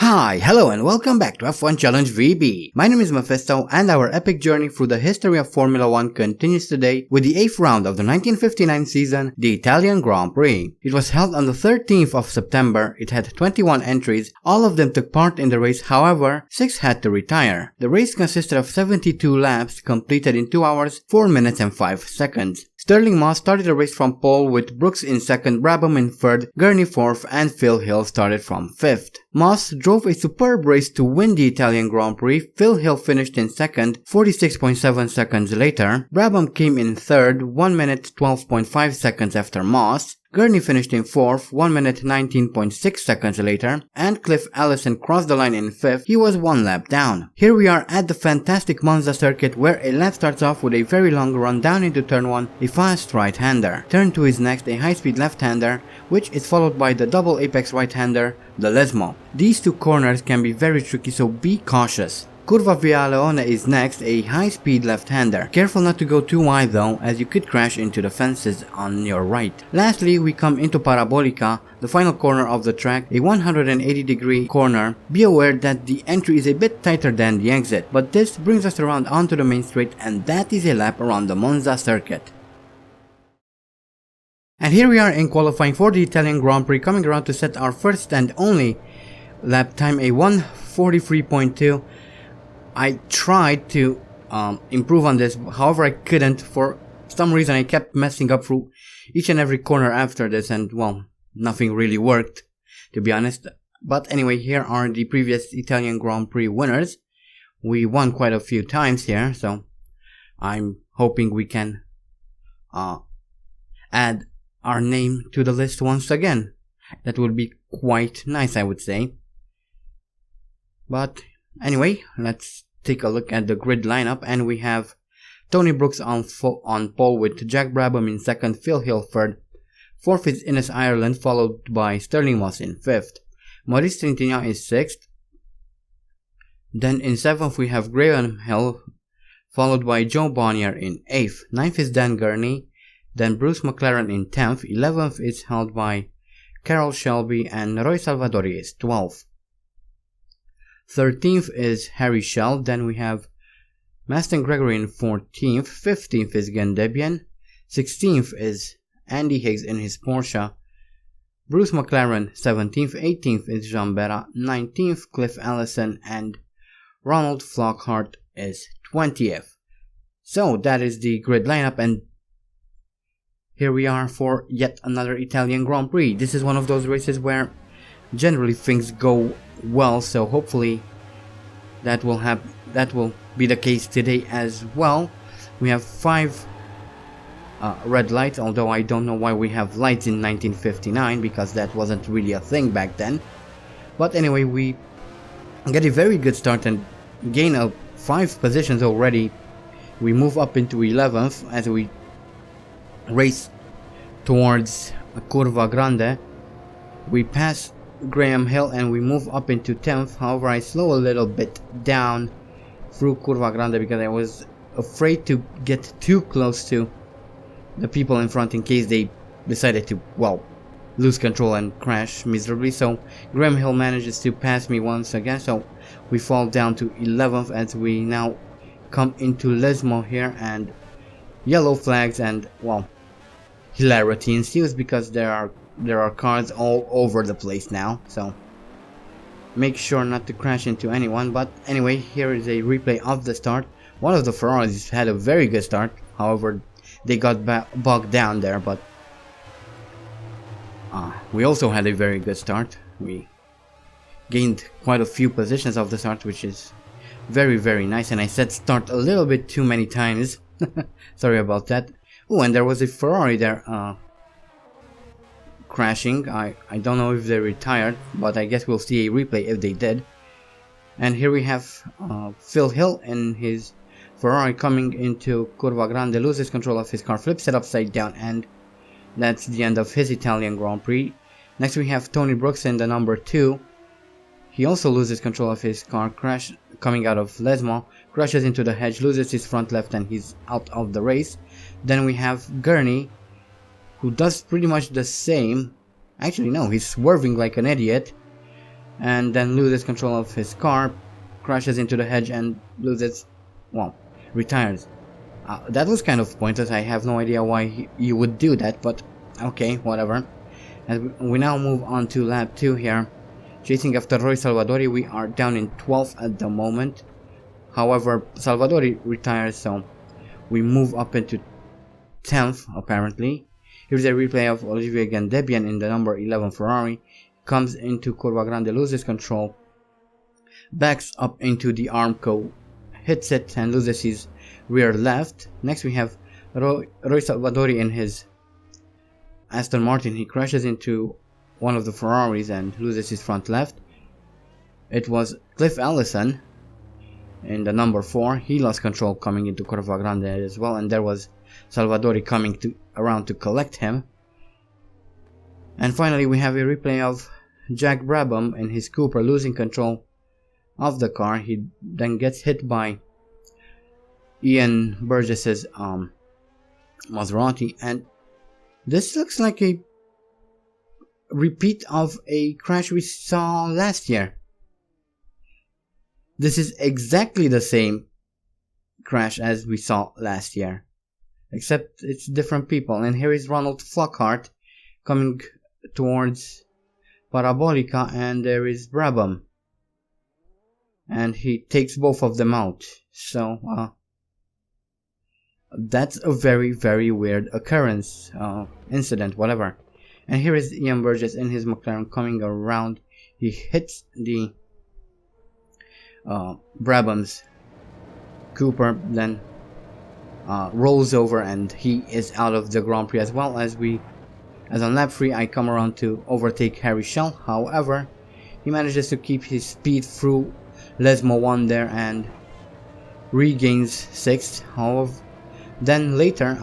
Hi, hello and welcome back to F1 Challenge VB. My name is Mephisto and our epic journey through the history of Formula 1 continues today with the 8th round of the 1959 season, the Italian Grand Prix. It was held on the 13th of September, it had 21 entries, all of them took part in the race, however, 6 had to retire. The race consisted of 72 laps completed in 2 hours, 4 minutes and 5 seconds. Stirling Moss started the race from pole with Brooks in second, Brabham in third, Gurney fourth and Phil Hill started from fifth. Moss drove a superb race to win the Italian Grand Prix. Phil Hill finished in second, 46.7 seconds later. Brabham came in third, 1 minute 12.5 seconds after Moss. Gurney finished in fourth, 1 minute 19.6 seconds later, and Cliff Allison crossed the line in fifth. He was 1 lap down. Here we are at the fantastic Monza circuit where a lap starts off with a very long run down into turn 1, a fast right-hander. Turn 2 is next, a high-speed left-hander, which is followed by the double apex right-hander, the Lesmo. These two corners can be very tricky, so be cautious. Curva Via Leone is next, a high-speed left-hander. Careful not to go too wide though, as you could crash into the fences on your right. Lastly, we come into Parabolica, the final corner of the track, a 180-degree corner. Be aware that the entry is a bit tighter than the exit, but this brings us around onto the main straight, and that is a lap around the Monza circuit. And here we are in qualifying for the Italian Grand Prix, coming around to set our first and only lap time, a 1:43.2. I tried to improve on this, however I couldn't. For some reason I kept messing up through each and every corner after this, and well, nothing really worked, to be honest. But anyway, here are the previous Italian Grand Prix winners. We won quite a few times here, so I'm hoping we can add our name to the list once again. That would be quite nice, I would say. But anyway, let's take a look at the grid lineup, and we have Tony Brooks on pole with Jack Brabham in second, Phil Hill third. Fourth is Innes Ireland, followed by Stirling Moss in fifth. Maurice Trintignant is sixth. Then in seventh we have Graham Hill, followed by Joe Bonnier in eighth. Ninth is Dan Gurney. Then Bruce McLaren in 10th. 11th is held by Carroll Shelby, and Roy Salvadori is 12th. 13th is Harry Schell. Then we have Maston Gregory in 14th. 15th is Gen Debian. 16th is Andy Higgs in his Porsche. Bruce McLaren 17th. 18th is Jean Berra. 19th Cliff Allison, and Ronald Flockhart is 20th. So that is the grid lineup, and here we are for yet another Italian Grand Prix. This is one of those races where generally things go well, so hopefully that will be the case today as well. We have 5 red lights, although I don't know why we have lights in 1959, because that wasn't really a thing back then. But anyway, we get a very good start and gain 5 positions already. We move up into 11th as we race towards Curva Grande. We pass Graham Hill and we move up into 10th. However, I slow a little bit down through Curva Grande because I was afraid to get too close to the people in front in case they decided to, well, lose control and crash miserably. So Graham Hill manages to pass me once again, so we fall down to 11th as we now come into Lesmo here, and yellow flags, and well, hilarity ensues because there are cars all over the place now, so make sure not to crash into anyone. But anyway, here is a replay of the start. One of the Ferraris had a very good start, however they got bogged down there, but we also had a very good start. We gained quite a few positions of the start, which is very, very nice, and I said start a little bit too many times. Sorry about that. Oh, and there was a Ferrari there crashing. I don't know if they retired, but I guess we'll see a replay if they did. And here we have Phil Hill in his Ferrari coming into Curva Grande, loses control of his car, flips it upside down, and that's the end of his Italian Grand Prix. Next we have Tony Brooks in the number 2. He also loses control of his car, coming out of Lesmo, crashes into the hedge, loses his front left, and he's out of the race. Then we have Gurney, who does pretty much the same. Actually no, he's swerving like an idiot. and then loses control of his car, crashes into the hedge and loses, well, retires. That was kind of pointless. I have no idea why you would do that, but okay, whatever. And we now move on to lap 2 here. Chasing after Roy Salvadori, we are down in 12th at the moment. However, Salvadori retires, so we move up into 10th apparently. Here's a replay of Olivier Gandebian in the number 11 Ferrari. Comes into Curva Grande, loses control, backs up into the Armco, hits it and loses his rear left. Next we have Roy Salvadori in his Aston Martin. He crashes into one of the Ferraris and loses his front left. It was Cliff Allison in the number 4. He lost control coming into Curva Grande as well, and there was Salvadori coming around to collect him. And finally we have a replay of Jack Brabham in his Cooper losing control of the car. He then gets hit by Ian Burgess's Maserati, and this looks like a repeat of a crash we saw last year. This is exactly the same crash as we saw last year, except it's different people. And here is Ronald Flockhart coming towards Parabolica, and there is Brabham, and he takes both of them out. So that's a very, very weird occurrence, incident, whatever. And here is Ian Burgess in his McLaren coming around. He hits the Brabham's Cooper, then rolls over, and he is out of the Grand Prix. As well as on lap 3 I come around to overtake Harry Schell. However, he manages to keep his speed through Lesmo 1 there and regains 6th. However, then later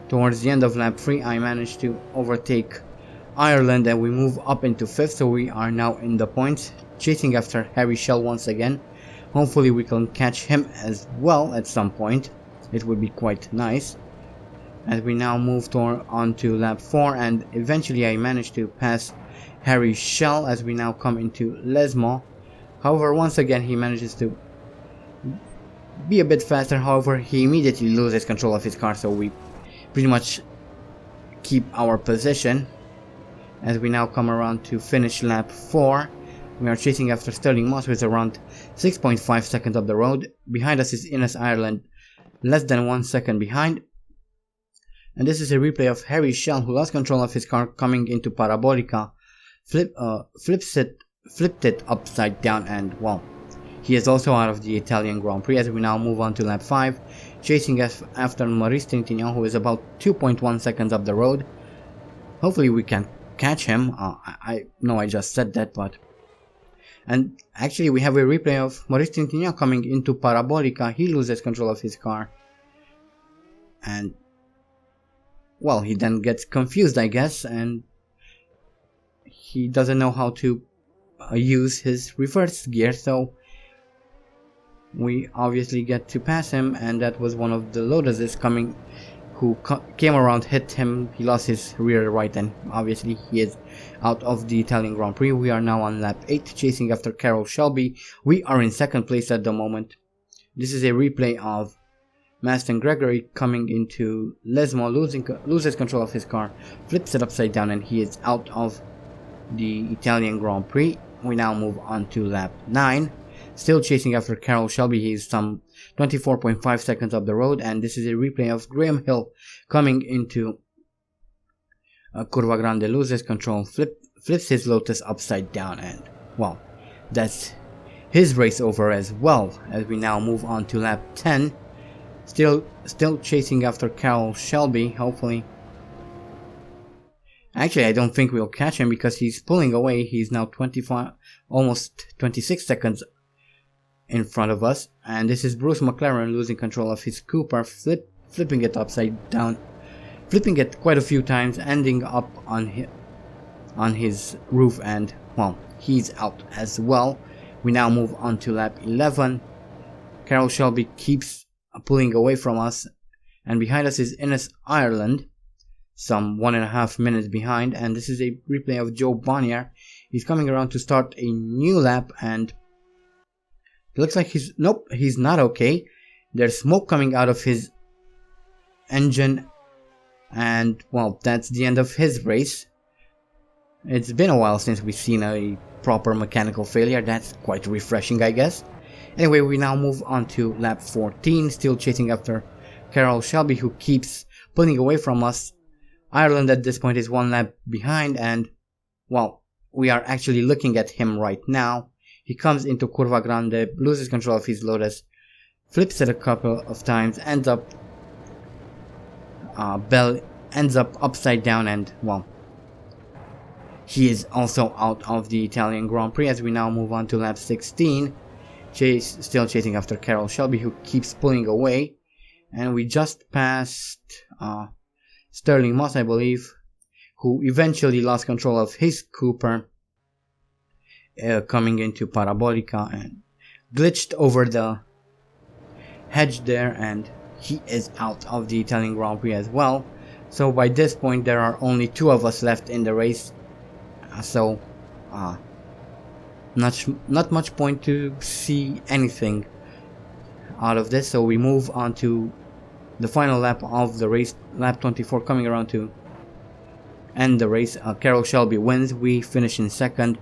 towards the end of lap 3 I managed to overtake Ireland, and we move up into 5th, so we are now in the points, chasing after Harry Schell once again. Hopefully we can catch him as well at some point. It would be quite nice. As we now move on to lap 4, and eventually I managed to pass Harry Schell as we now come into Lesmo. However, once again he manages to be a bit faster. However, he immediately loses control of his car, so we pretty much keep our position. As we now come around to finish lap 4, we are chasing after Sterling Moss, who is around 6.5 seconds up the road. Behind us is Ines Ireland, less than 1 second behind. And this is a replay of Harry Schell, who lost control of his car coming into Parabolica, flipped it upside down, and well, he is also out of the Italian Grand Prix. As we now move on to lap 5, chasing after Maurice Trintignant, who is about 2.1 seconds up the road. Hopefully we can catch him. I know I just said that, but... And actually we have a replay of Maurice Trintignant coming into Parabolica. He loses control of his car, and well, he then gets confused, I guess, and he doesn't know how to use his reverse gear, so we obviously get to pass him. And that was one of the Lotuses coming, who came around, hit him. He lost his rear right, and obviously he is out of the Italian Grand Prix. We are now on lap 8, chasing after Carroll Shelby. We are in 2nd place at the moment. This is a replay of Maston Gregory coming into Lesmo, loses control of his car, flips it upside down, and he is out of the Italian Grand Prix. We now move on to lap 9, still chasing after Carroll Shelby. He is some 24.5 seconds up the road, and this is a replay of Graham Hill coming into Curva Grande, loses control, flips his Lotus upside down, and well, that's his race over as well. As we now move on to lap 10, still chasing after Carroll Shelby. Hopefully, actually I don't think we'll catch him because he's pulling away. He's now 25, almost 26 seconds in front of us, and this is Bruce McLaren losing control of his Cooper, flipping it upside down, flipping it quite a few times, ending up on his roof, and well, he's out as well. We now move on to lap 11. Carroll Shelby keeps pulling away from us, and behind us is Ines Ireland, some 1.5 minutes behind. And this is a replay of Joe Bonnier He's coming around to start a new lap, and it looks like he's not okay. There's smoke coming out of his engine, and well, that's the end of his race. It's been a while since we've seen a proper mechanical failure. That's quite refreshing, I guess. Anyway, we now move on to lap 14, still chasing after Carroll Shelby, who keeps pulling away from us. Ireland at this point is one lap behind, and well, we are actually looking at him right now. He comes into Curva Grande, loses control of his Lotus, flips it a couple of times, ends up upside down, and well, he is also out of the Italian Grand Prix as we now move on to lap 16. Still chasing after Carroll Shelby, who keeps pulling away, and we just passed Sterling Moss, I believe, who eventually lost control of his Cooper coming into Parabolica and glitched over the hedge there, and he is out of the Italian Grand Prix as well. So by this point there are only 2 of us left in the race, so not much point to see anything out of this. So we move on to the final lap of the race, lap 24, coming around to end the race. Carroll Shelby wins. We finish in second.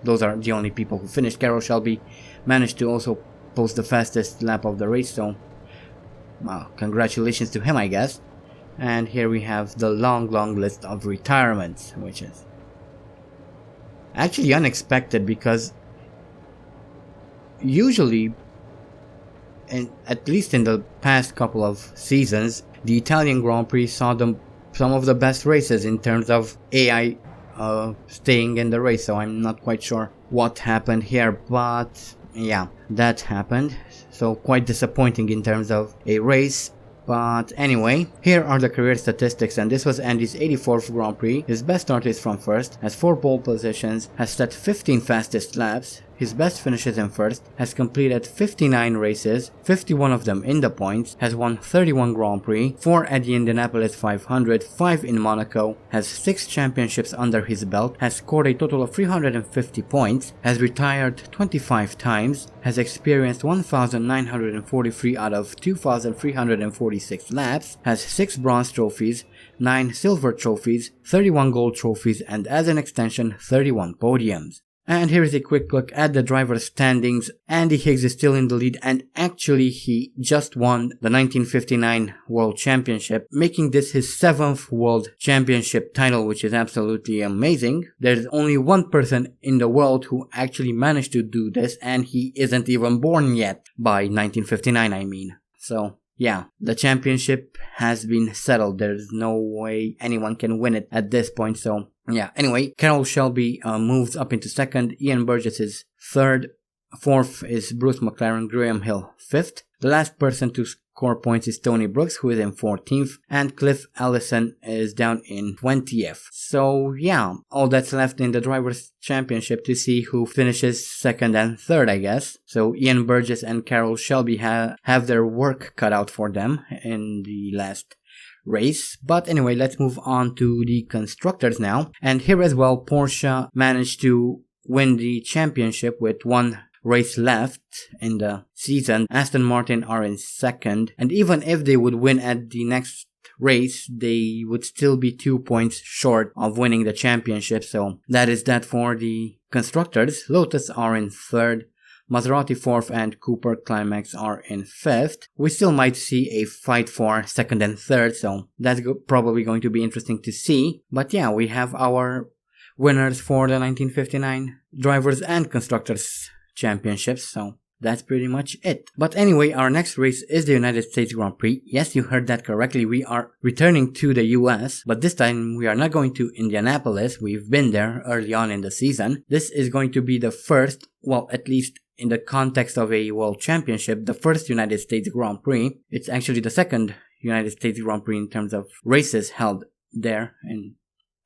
Those are the only people who finished. Carroll Shelby managed to also post the fastest lap of the race, so congratulations to him, I guess. And here we have the long list of retirements, which is actually unexpected, because usually, at least in the past couple of seasons, the Italian Grand Prix saw some of the best races in terms of AI staying in the race, so I'm not quite sure what happened here, but yeah, that happened. So quite disappointing in terms of a race. But anyway, here are the career statistics, and this was Andy's 84th Grand Prix. His best start is from first, has 4 pole positions, has set 15 fastest laps. His best finishes in first, has completed 59 races, 51 of them in the points, has won 31 Grand Prix, 4 at the Indianapolis 500, 5 in Monaco, has 6 championships under his belt, has scored a total of 350 points, has retired 25 times, has experienced 1,943 out of 2,346 laps, has 6 bronze trophies, 9 silver trophies, 31 gold trophies, and as an extension, 31 podiums. And here is a quick look at the driver's standings. Andy Higgs is still in the lead, and actually he just won the 1959 World Championship, making this his 7th World Championship title, which is absolutely amazing. There's only one person in the world who actually managed to do this, and he isn't even born yet, by 1959 I mean. So yeah, the championship has been settled. There's no way anyone can win it at this point, so yeah. Anyway, Carroll Shelby moves up into second, Ian Burgess is third, fourth is Bruce McLaren, Graham Hill 5th. The last person to score points is Tony Brooks, who is in 14th, and Cliff Allison is down in 20th. So yeah, all that's left in the Drivers' Championship to see who finishes second and third, I guess. So Ian Burgess and Carroll Shelby have their work cut out for them in the last race. But anyway, let's move on to the Constructors now. And here as well, Porsche managed to win the championship with one race left in the season. Aston Martin are in second, and even if they would win at the next race, they would still be 2 points short of winning the championship. So that is that for the Constructors. Lotus are in third, Maserati 4th, and Cooper Climax are in 5th. We still might see a fight for second and third, so that's probably going to be interesting to see. But yeah, we have our winners for the 1959 Drivers and Constructors Championships, so that's pretty much it. But anyway, our next race is the United States Grand Prix. Yes, you heard that correctly. We are returning to the US, but this time we are not going to Indianapolis. We've been there early on in the season. This is going to be the first, well, at least in the context of a World Championship, the first United States Grand Prix. It's actually the second United States Grand Prix in terms of races held there and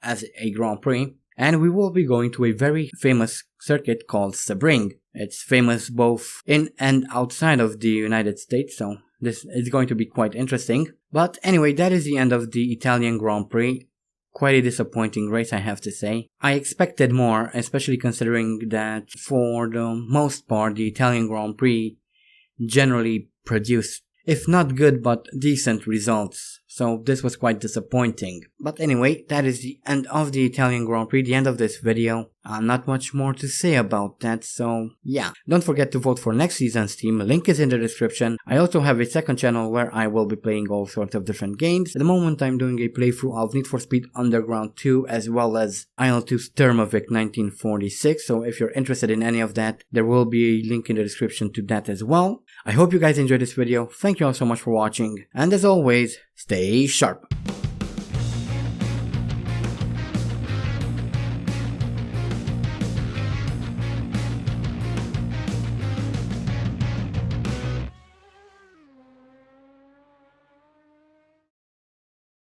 as a Grand Prix. And we will be going to a very famous circuit called Sebring. It's famous both in and outside of the United States, so this is going to be quite interesting. But anyway, that is the end of the Italian Grand Prix. quite a disappointing race, I have to say. I expected more, especially considering that for the most part the Italian Grand Prix generally produced, if not good, but decent results. So this was quite disappointing. But anyway, that is the end of the Italian Grand Prix, the end of this video. Not much more to say about that, so yeah. Don't forget to vote for next season's team, link is in the description. I also have a second channel where I will be playing all sorts of different games. At the moment I'm doing a playthrough of Need for Speed Underground 2 as well as IL2's Thermovic 1946, so if you're interested in any of that, there will be a link in the description to that as well. I hope you guys enjoyed this video, thank you all so much for watching, and as always, stay sharp.